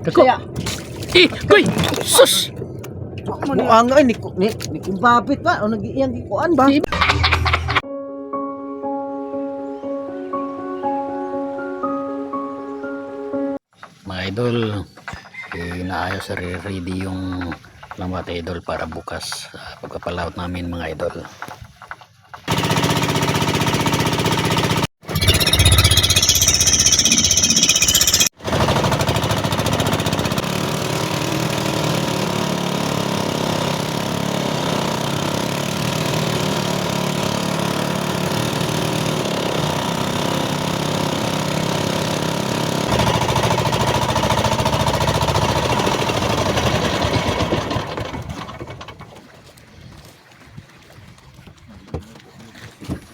Kako. Uy! Sus! Ang ay ni kumbabit ba o nag-iyang gikuan ba? Mga idol, inaayos sa ready yung lambat idol para bukas pagpapalaot namin mga idol.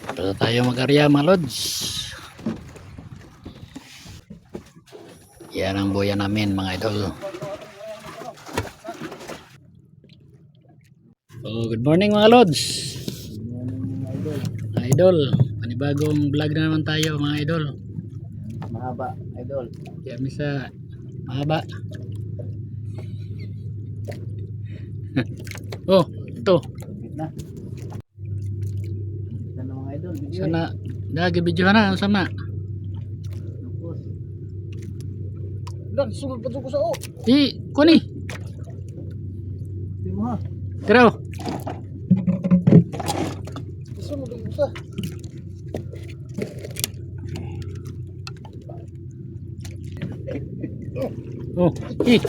Para tayo mag-arya mga lods. Yan ang buya namin mga idol. Oh, good morning mga lods. Mga idol, panibagong vlog na naman tayo mga idol. Mahaba, idol. Kaya misa mahaba. Oh, ito. Na. Sana mga idol, video. Sana dagi video na sama. Dan sugod pa ko sa o. Di kuni. Di mo ha. Tiraw. Gusto mo din sa. Oh, ih.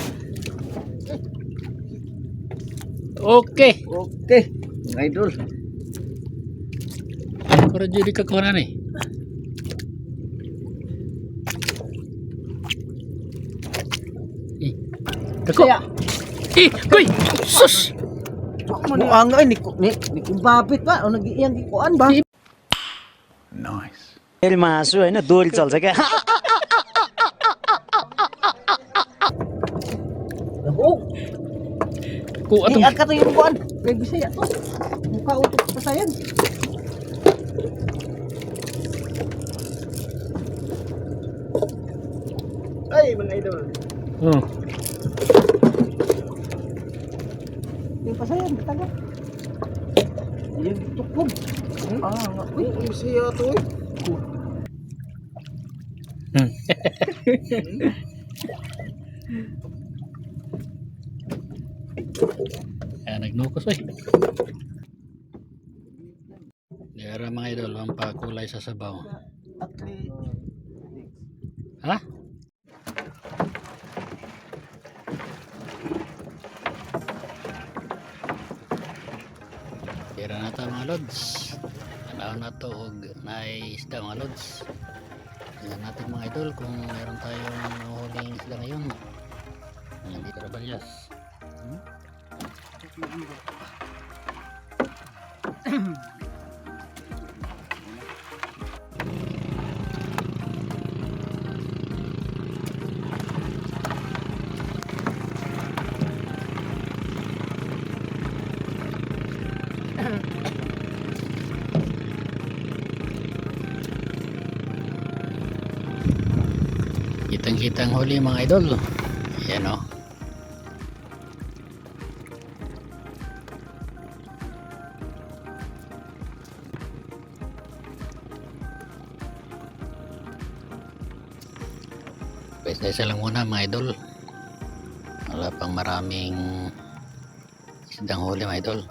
Okay. Okay, mga idol. Para jadi kekurangan nih. Ih. Kako. Uy! Sus! Ang ay ni kumbabit ba o nag-iyang gikuan ba? फेरि हाँसु होइन दोरी चल्छ क्या Oh, Ku ni atong ka to yung kuan. Kay Bisaya to. Mukha utok pa sayan. Ay, mga idol. oh. Yung pasayan, taga. Yung tukog. Ah, nga. Uy, Bisaya to eh. Nagnukos eh. Dara mga idol, ang pakulay sa sabaw. Ha? Tira na ito mga lods. Tanaw na ito og naisda mga lods. Tingnan natin mga idol kung meron tayong nahuling isda ngayon. Hindi karabalyas. Kitang-kitang huli mga idol. Ayan o. Pwes na isa lang muna mga idol. Wala pang maraming isdang huli mga idol.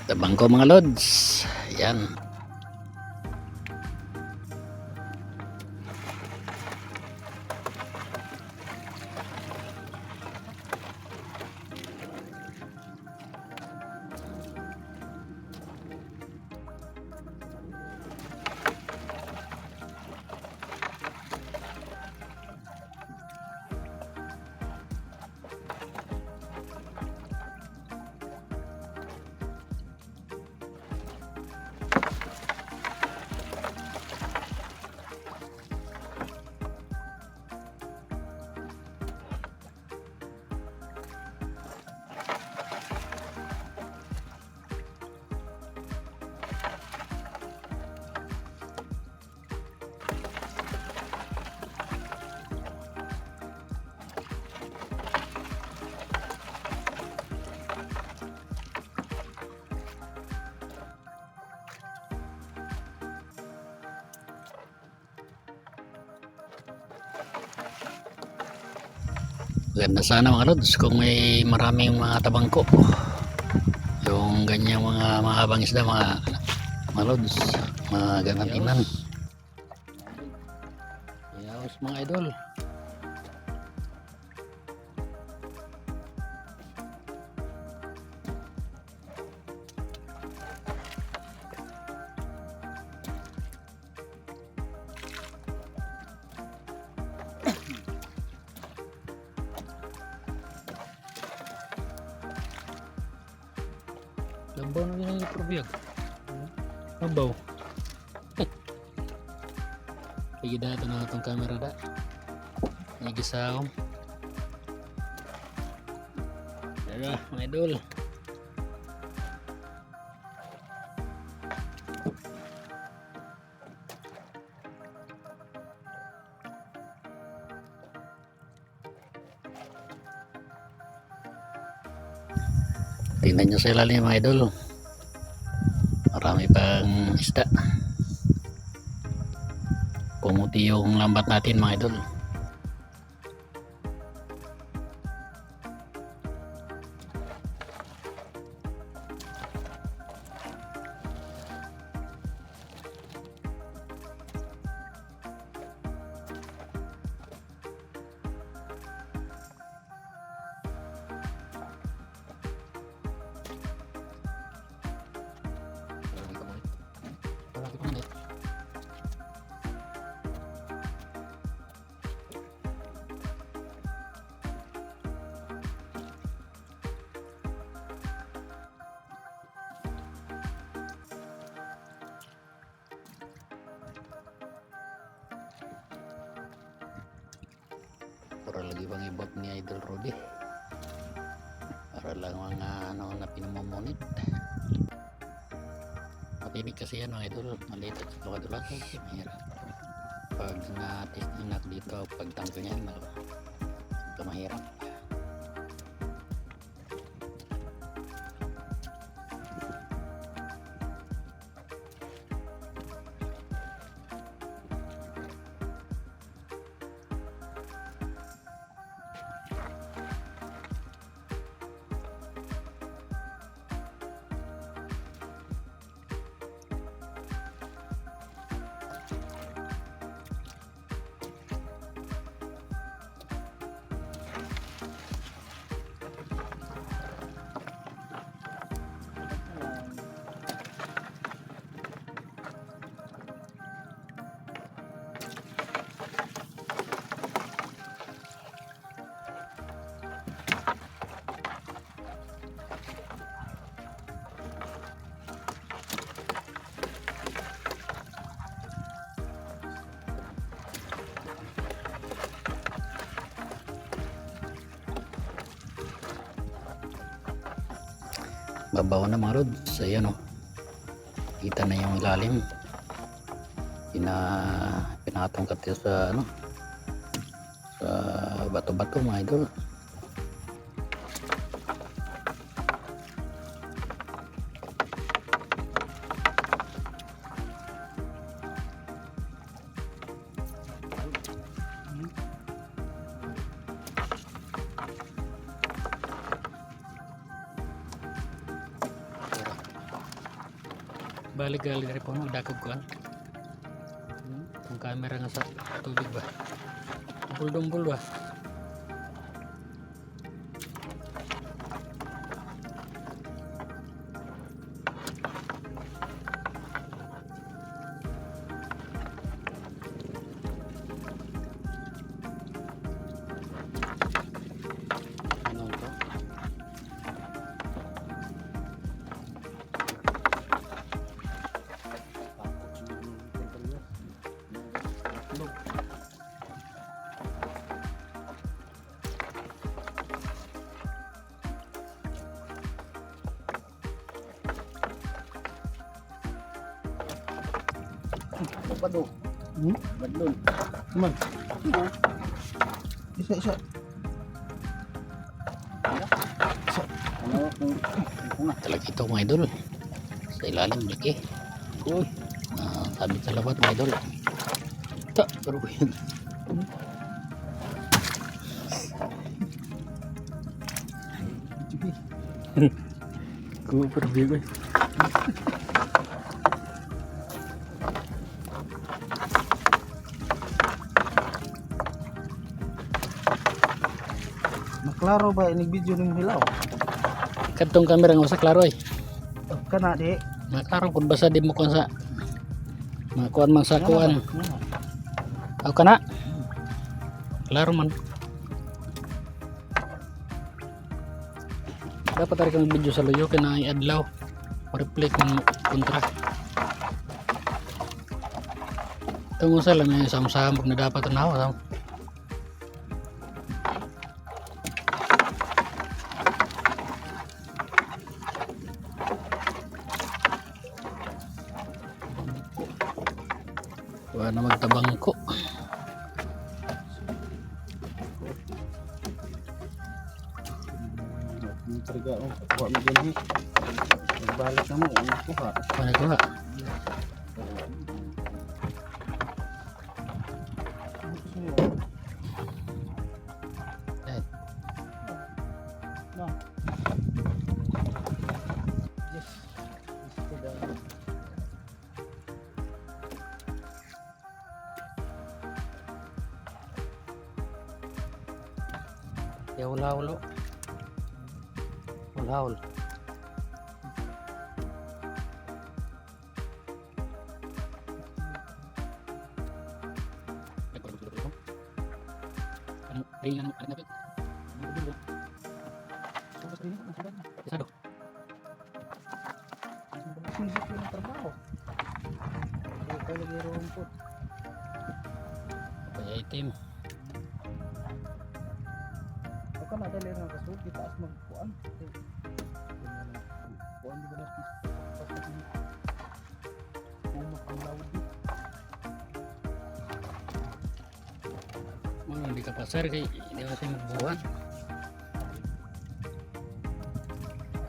Tabang ko mga lods. Yan. Ganda sana mga lods kung may maraming mga tabangko. Yung ganyan mga mahabang isda mga lods. Mga ganang inan. Yaos mga idol. Lambaw na din ang probiyag. Lambaw. Lagi dito na itong camera da. Nagisaw. Tara mga idol. Tingnan nyo sa ilalim mga idol. Marami pang isda. Pumuti yung lambat natin mga idol. Para lagi bang ibot ni Idol Rudy. Para lang mga ano na pinumumunit. Matinig kasi yan mga idol. Maliit at kadulat. Mahirap. Pag na-testing dito, pag tangko niyan, ito mahirap. Babaw na mga rods. Ayan o. Kita na yung ilalim. Pinatong katil sa ano, sa bato-bato mga idol. balik gali dari puno dakog ko an. Ang camera nga sa tubig ba. Dumpul-dumpul ba. Ano to? Bado. Badlon. Man. Isa. Ano kung Talaga ito mga idol. Sa ilalim laki. uy, Sabit sa labat mga idol. Ta, pero yun. chibi. Ko pero bigo. Maklaro ba ini video ning hilaw? Kadtong kamera nga usa klaro ay. Oh, kana di. Maklaro kun basa di mo kon sa makuan man sa kuan. Nga. Aw kana. Klaro man. Dapat tarik ang video sa luyo kaya na i-adlaw. Ma-replay kung kontra. Tungo sa lang yung samsam na dapat tanaw. Wala na magtabang ko. Triga oh, kuha mo din. Balik na mo, kuha. Paano ko ha? Eh, No. Yes. ya ulo. Ulhaul. Ringan ada nabi. Isado. Sisip yung trabaho. Kaya lagi rumput. Kaya itim. Ako na dali ng kasulti taas magkuan. Kuan di ba na Mga hindi ka pasar kay hindi kasi magbuhat.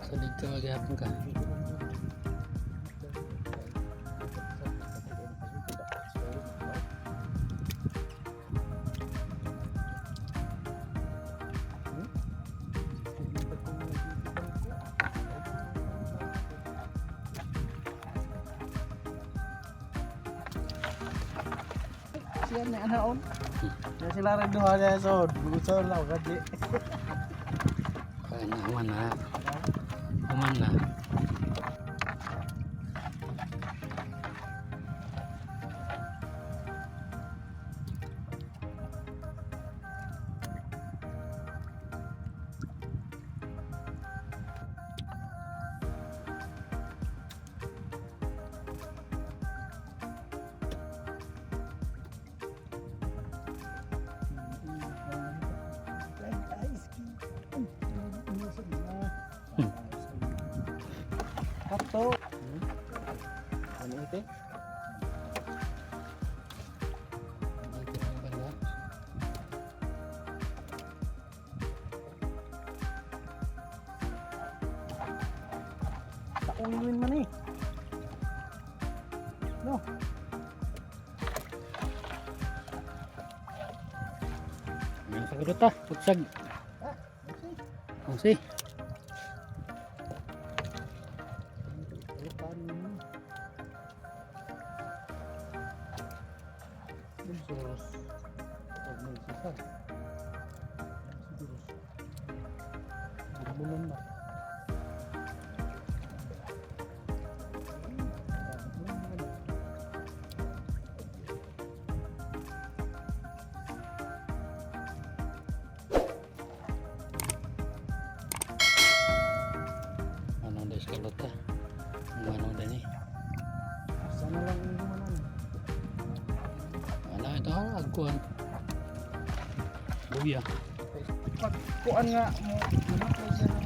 So dito maghapon ka. Siya na anaon. Na sila rin duha niya sa gusto lang kadi. Kaya na aman na. Aman na. Kapto. Ano ito? Takuin man eh. No. Ang sagot ta, putsag. Siguros. Pag may sisa. Siguros. Bulan na. Ano na iskalota? Ano din eh. Sana lang yung gumanon. Ano ito? Agkuhan. Luya. Pag kuan nga mo, namatay siya na